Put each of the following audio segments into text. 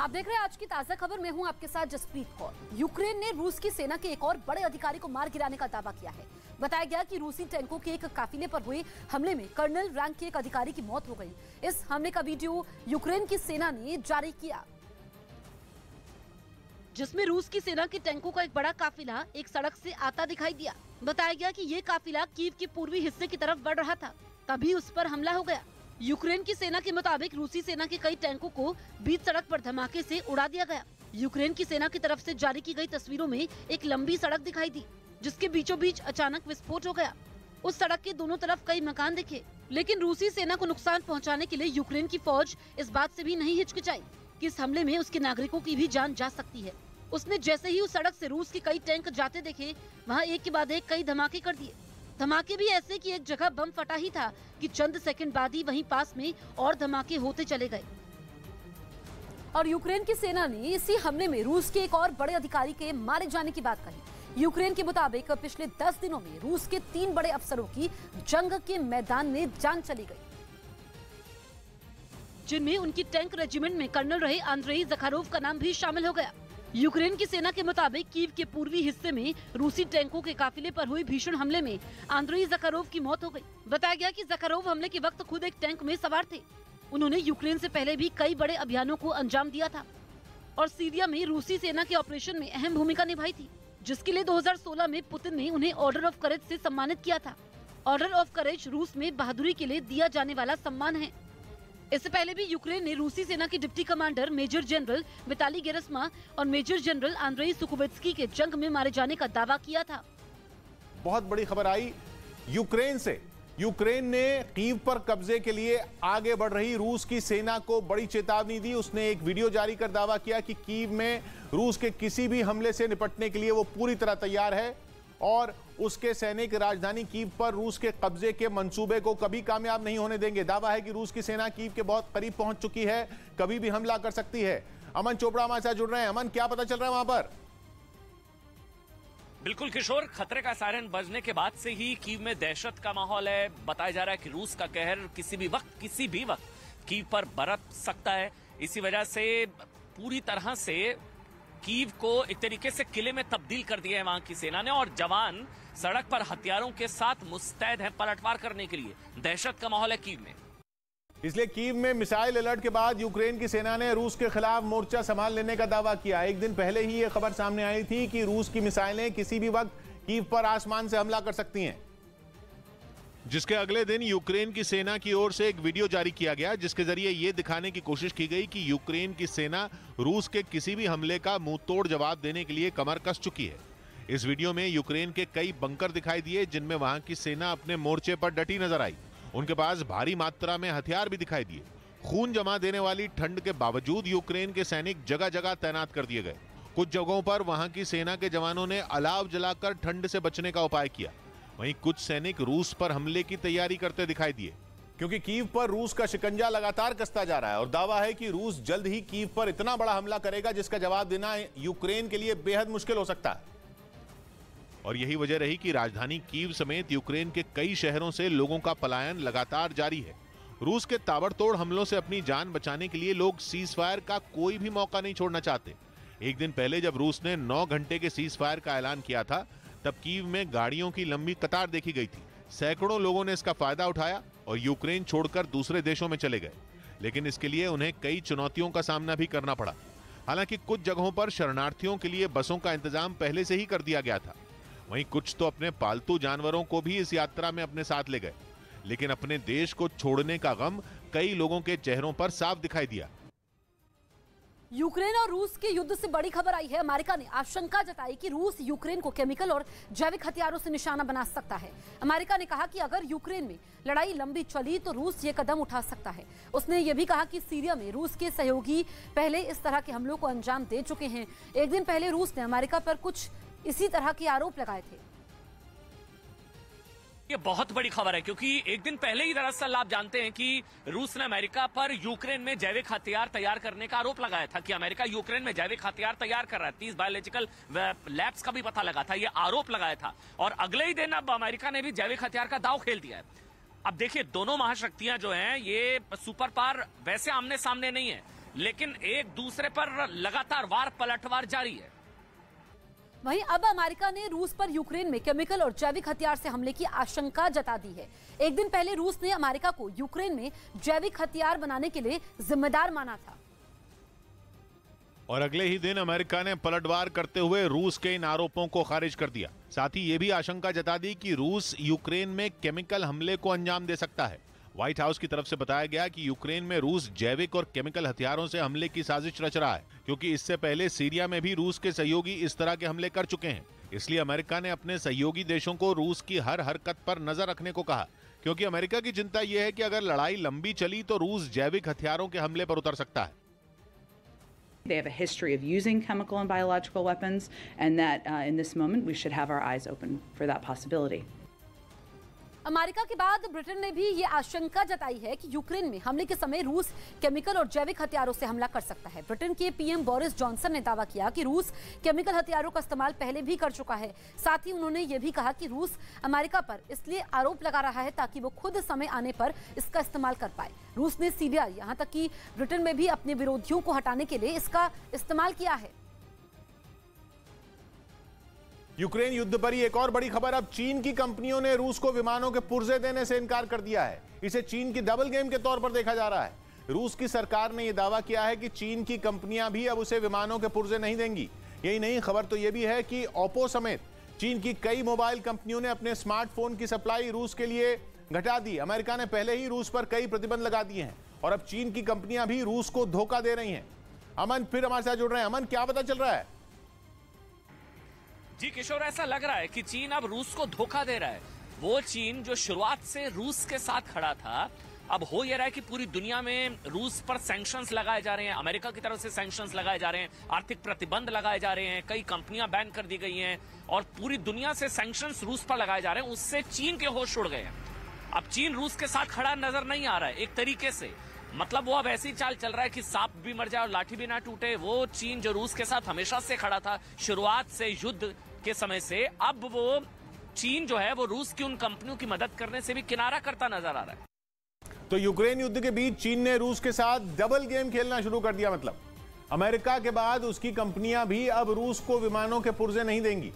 आप देख रहे हैं आज की ताजा खबर। मैं हूं आपके साथ जसप्रीत कौर। यूक्रेन ने रूस की सेना के एक और बड़े अधिकारी को मार गिराने का दावा किया है। बताया गया कि रूसी टैंकों के एक काफिले पर हुए हमले में कर्नल रैंक के एक अधिकारी की मौत हो गई। इस हमले का वीडियो यूक्रेन की सेना ने जारी किया, जिसमें रूस की सेना के टैंकों का एक बड़ा काफिला एक सड़क से आता दिखाई दिया। बताया गया कि ये काफिला कीव के पूर्वी हिस्से की तरफ बढ़ रहा था, तभी उस पर हमला हो गया। यूक्रेन की सेना के मुताबिक रूसी सेना के कई टैंकों को बीच सड़क पर धमाके से उड़ा दिया गया। यूक्रेन की सेना की तरफ से जारी की गई तस्वीरों में एक लंबी सड़क दिखाई दी, जिसके बीचों बीच अचानक विस्फोट हो गया। उस सड़क के दोनों तरफ कई मकान दिखे, लेकिन रूसी सेना को नुकसान पहुंचाने के लिए यूक्रेन की फौज इस बात से भी नहीं हिचकिचाई कि इस हमले में उसके नागरिकों की भी जान जा सकती है। उसने जैसे ही उस सड़क से रूस के कई टैंक जाते देखे, वहाँ एक के बाद एक कई धमाके कर दिए। धमाके भी ऐसे कि एक जगह बम फटा ही था कि चंद सेकंड बाद ही वहीं पास में और धमाके होते चले गए। और यूक्रेन की सेना ने इसी हमले में रूस के एक और बड़े अधिकारी के मारे जाने की बात कही। यूक्रेन के मुताबिक पिछले 10 दिनों में रूस के 3 बड़े अफसरों की जंग के मैदान में जान चली गई, जिनमें उनकी टैंक रेजिमेंट में कर्नल रहे आंद्रेई ज़खारोव का नाम भी शामिल हो गया। यूक्रेन की सेना के मुताबिक कीव के पूर्वी हिस्से में रूसी टैंकों के काफिले पर हुई भीषण हमले में आंद्रेई ज़खारोव की मौत हो गई। बताया गया कि ज़खारोव हमले के वक्त खुद एक टैंक में सवार थे। उन्होंने यूक्रेन से पहले भी कई बड़े अभियानों को अंजाम दिया था और सीरिया में रूसी सेना के ऑपरेशन में अहम भूमिका निभाई थी, जिसके लिए 2016 में पुतिन ने उन्हें ऑर्डर ऑफ करेज से सम्मानित किया था। ऑर्डर ऑफ करेज रूस में बहादुरी के लिए दिया जाने वाला सम्मान है। इससे पहले भी यूक्रेन ने रूसी सेना के deputy commander major general Vitaly Gerasim और मेजर जनरल आंद्रेई सुकोवेत्स्की के जंग में मारे जाने का दावा किया था। बहुत बड़ी खबर आई यूक्रेन से। यूक्रेन ने कीव पर कब्जे के लिए आगे बढ़ रही रूस की सेना को बड़ी चेतावनी दी। उसने एक वीडियो जारी कर दावा किया कि कीव में रूस के किसी भी हमले से निपटने के लिए वो पूरी तरह तैयार है और उसके सैनिक राजधानी कीव पर रूस के कब्जे के मंसूबे को कभी कामयाब नहीं होने देंगे। दावा है कि रूस की सेना कीव के बहुत करीब पहुंच चुकी है, कभी भी हमला कर सकती है। अमन चोपड़ा हमारे साथ जुड़ रहे हैं। अमन, क्या पता चल रहा है वहां पर? बिल्कुल किशोर, खतरे का सायरन बजने के बाद से ही कीव में दहशत का माहौल है। बताया जा रहा है कि रूस का कहर किसी भी वक्त कीव पर बरस सकता है। इसी वजह से पूरी तरह से कीव को एक तरीके से किले में तब्दील कर दिया है वहां की सेना ने, और जवान सड़क पर हथियारों के साथ मुस्तैद हैं पलटवार करने के लिए। दहशत का माहौल है कीव में। इसलिए कीव में मिसाइल अलर्ट के बाद यूक्रेन की सेना ने रूस के खिलाफ मोर्चा संभाल लेने का दावा किया। एक दिन पहले ही यह खबर सामने आई थी कि रूस की मिसाइलें किसी भी वक्त कीव पर आसमान से हमला कर सकती हैं, जिसके अगले दिन यूक्रेन की सेना की ओर से एक वीडियो जारी किया गया, जिसके जरिए यह दिखाने की कोशिश की गई कि यूक्रेन की सेना रूस के किसी भी हमले का मुंहतोड़ जवाब देने के लिए कमर कस चुकी है। इस वीडियो में यूक्रेन के कई बंकर दिखाई दिए, जिनमें वहां की सेना अपने मोर्चे पर डटी नजर आई। उनके पास भारी मात्रा में हथियार भी दिखाई दिए। खून जमा देने वाली ठंड के बावजूद यूक्रेन के सैनिक जगह जगह तैनात कर दिए गए। कुछ जगहों पर वहां की सेना के जवानों ने अलाव जलाकर ठंड से बचने का उपाय किया। वहीं कुछ सैनिक रूस पर हमले की तैयारी करते दिखाई दिए, क्योंकि कीव पर रूस का शिकंजा लगातार कसता जा रहा है और दावा है कि रूस जल्द ही कीव पर इतना बड़ा हमला करेगा जिसका जवाब देना यूक्रेन के लिए बेहद मुश्किल हो सकता है। और यही वजह रही कि राजधानी कीव समेत यूक्रेन के कई शहरों से लोगों का पलायन लगातार जारी है। रूस के ताबड़तोड़ हमलों से अपनी जान बचाने के लिए लोग सीज फायर का कोई भी मौका नहीं छोड़ना चाहते। एक दिन पहले जब रूस ने 9 घंटे के सीज फायर का ऐलान किया था, तब कीव में गाड़ियों की लंबी कतार देखी गई थी। सैकड़ों लोगों ने इसका फायदा उठाया और यूक्रेन छोड़कर दूसरे देशों में चले गए, लेकिन इसके लिए उन्हें कई चुनौतियों का सामना भी करना पड़ा। हालांकि कुछ जगहों पर शरणार्थियों के लिए बसों का इंतजाम पहले से ही कर दिया गया था। वहीं कुछ तो अपने पालतू जानवरों को भी इस यात्रा में अपने साथ ले गए, लेकिन अपने देश को छोड़ने का गम कई लोगों के चेहरों पर साफ दिखाई दिया। यूक्रेन और रूस के युद्ध से बड़ी खबर आई है। अमेरिका ने आशंका जताई कि रूस यूक्रेन को केमिकल और जैविक हथियारों से निशाना बना सकता है। अमेरिका ने कहा कि अगर यूक्रेन में लड़ाई लंबी चली तो रूस ये कदम उठा सकता है। उसने ये भी कहा कि सीरिया में रूस के सहयोगी पहले इस तरह के हमलों को अंजाम दे चुके हैं। एक दिन पहले रूस ने अमेरिका पर कुछ इसी तरह के आरोप लगाए थे। ये बहुत बड़ी खबर है, क्योंकि एक दिन पहले ही दरअसल आप जानते हैं कि रूस ने अमेरिका पर यूक्रेन में जैविक हथियार तैयार करने का आरोप लगाया था कि अमेरिका यूक्रेन में जैविक हथियार तैयार कर रहा है। 30 बायोलॉजिकल लैब्स का भी पता लगा था, ये आरोप लगाया था। और अगले ही दिन अब अमेरिका ने भी जैविक हथियार का दांव खेल दिया है। अब देखिए, दोनों महाशक्तियां जो हैं ये सुपर पावर वैसे आमने सामने नहीं है, लेकिन एक दूसरे पर लगातार वार पलटवार जारी है। वहीं अब अमेरिका ने रूस पर यूक्रेन में केमिकल और जैविक हथियार से हमले की आशंका जता दी है। एक दिन पहले रूस ने अमेरिका को यूक्रेन में जैविक हथियार बनाने के लिए जिम्मेदार माना था और अगले ही दिन अमेरिका ने पलटवार करते हुए रूस के इन आरोपों को खारिज कर दिया। साथ ही ये भी आशंका जता दी कि रूस यूक्रेन में केमिकल हमले को अंजाम दे सकता है। व्हाइट हाउस की तरफ से बताया गया कि यूक्रेन में रूस जैविक और केमिकल हथियारों से हमले की साजिश रच रहा है, क्योंकि इससे पहले सीरिया में भी रूस के सहयोगी इस तरह के हमले कर चुके हैं। इसलिए अमेरिका ने अपने सहयोगी देशों को रूस की हर हरकत पर नजर रखने को कहा, क्योंकि अमेरिका की चिंता यह है कि अगर लड़ाई लंबी चली तो रूस जैविक हथियारों के हमले पर उतर सकता है। They have a history of using chemical and biological weapons, and that in this moment we should have our eyes open for that possibility. America के बाद ब्रिटेन ने भी ये आशंका जताई है कि यूक्रेन में हमले के समय रूस केमिकल और जैविक हथियारों से हमला कर सकता है। ब्रिटेन के पीएम बोरिस जॉनसन ने दावा किया कि रूस केमिकल हथियारों का इस्तेमाल पहले भी कर चुका है। साथ ही उन्होंने ये भी कहा कि रूस अमेरिका पर इसलिए आरोप लगा रहा है ताकि वो खुद समय आने पर इसका इस्तेमाल कर पाए। रूस ने सीरिया, यहाँ तक कि ब्रिटेन में भी अपने विरोधियों को हटाने के लिए इसका इस्तेमाल किया है। यूक्रेन युद्ध पर ही एक और बड़ी खबर, अब चीन की कंपनियों ने रूस को विमानों के पुर्जे देने से इनकार कर दिया है। इसे चीन की डबल गेम के तौर पर देखा जा रहा है। रूस की सरकार ने यह दावा किया है कि चीन की कंपनियां भी अब उसे विमानों के पुर्जे नहीं देंगी। यही नहीं, खबर तो यह भी है कि ओप्पो समेत चीन की कई मोबाइल कंपनियों ने अपने स्मार्टफोन की सप्लाई रूस के लिए घटा दी। अमेरिका ने पहले ही रूस पर कई प्रतिबंध लगा दिए हैं और अब चीन की कंपनियां भी रूस को धोखा दे रही हैं। अमन फिर हमारे साथ जुड़ रहे हैं। अमन, क्या पता चल रहा है? जी किशोर, ऐसा लग रहा है कि चीन अब रूस को धोखा दे रहा है। वो चीन जो शुरुआत से रूस के साथ खड़ा था, अब हो यह रहा है कि पूरी दुनिया में रूस पर सैंक्शंस लगाए जा रहे हैं, अमेरिका की तरफ से सैंक्शंस लगाए जा रहे हैं, आर्थिक प्रतिबंध लगाए जा रहे हैं, कई कंपनियां बैन कर दी गई हैं और पूरी दुनिया से सैंक्शंस रूस पर लगाए जा रहे हैं। उससे चीन के होश उड़ गए हैं। अब चीन रूस के साथ खड़ा नजर नहीं आ रहा है एक तरीके से, मतलब वो अब ऐसी चाल चल रहा है कि सांप भी मर जाए और लाठी भी ना टूटे। वो चीन जो रूस के साथ हमेशा से खड़ा था, शुरुआत से युद्ध के समय से, अब वो चीन जो है वो रूस की उन कंपनियों की मदद करने से भी किनारा करता नजर आ रहा है। तो यूक्रेन युद्ध के बीच चीन ने रूस के साथ डबल गेम खेलना शुरू कर दिया। मतलब अमेरिका के बाद उसकी कंपनियां भी अब रूस को विमानों के पुर्जे नहीं देंगी।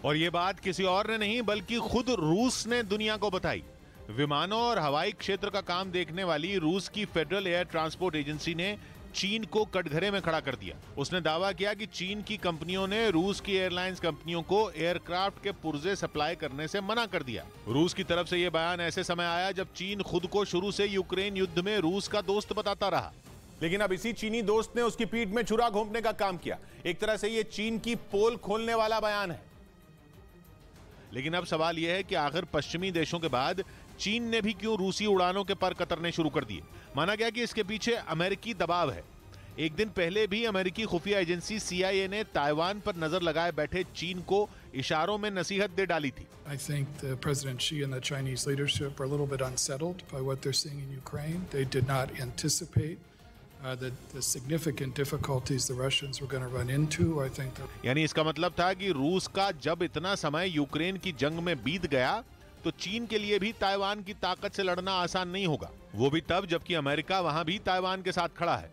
और यह बात किसी और ने नहीं बल्कि खुद रूस ने दुनिया को बताई। विमानों और हवाई क्षेत्र का काम देखने वाली रूस की फेडरल एयर ट्रांसपोर्ट एजेंसी ने चीन को कटघरे में खड़ा कर दिया। उसने दावा किया कि चीन की कंपनियों ने रूस की एयरलाइंस कंपनियों को एयरक्राफ्ट के पुर्जे सप्लाई करने से मना कर दिया। रूस की तरफ से यह बयान ऐसे समय आया जब चीन खुद को शुरू से यूक्रेन युद्ध में रूस का दोस्त बताता रहा, लेकिन अब इसी चीनी दोस्त ने उसकी पीठ में छुरा घोंपने का काम किया। एक तरह से यह चीन की पोल खोलने वाला बयान है। लेकिन अब सवाल यह है कि आखिर पश्चिमी देशों के बाद चीन ने भी क्यों रूसी उड़ानों के पर कतरने शुरू कर दिए। माना गया कि इसके पीछे अमेरिकी दबाव है। एक दिन पहले भी अमेरिकी खुफिया एजेंसी CIA ने ताइवान पर नजर लगाए बैठे चीन को इशारों में नसीहत दे डाली थी। I think President Xi and the Chinese leadership are a little bit unsettled by what they're seeing in Ukraine. They did not anticipate the significant difficulties the Russians were going to run into. I think यानी इसका मतलब था कि रूस का जब इतना समय यूक्रेन की जंग में बीत गया तो चीन के लिए भी ताइवान की ताकत से लड़ना आसान नहीं होगा। वो भी तब जबकि अमेरिका वहां भी ताइवान के साथ खड़ा है।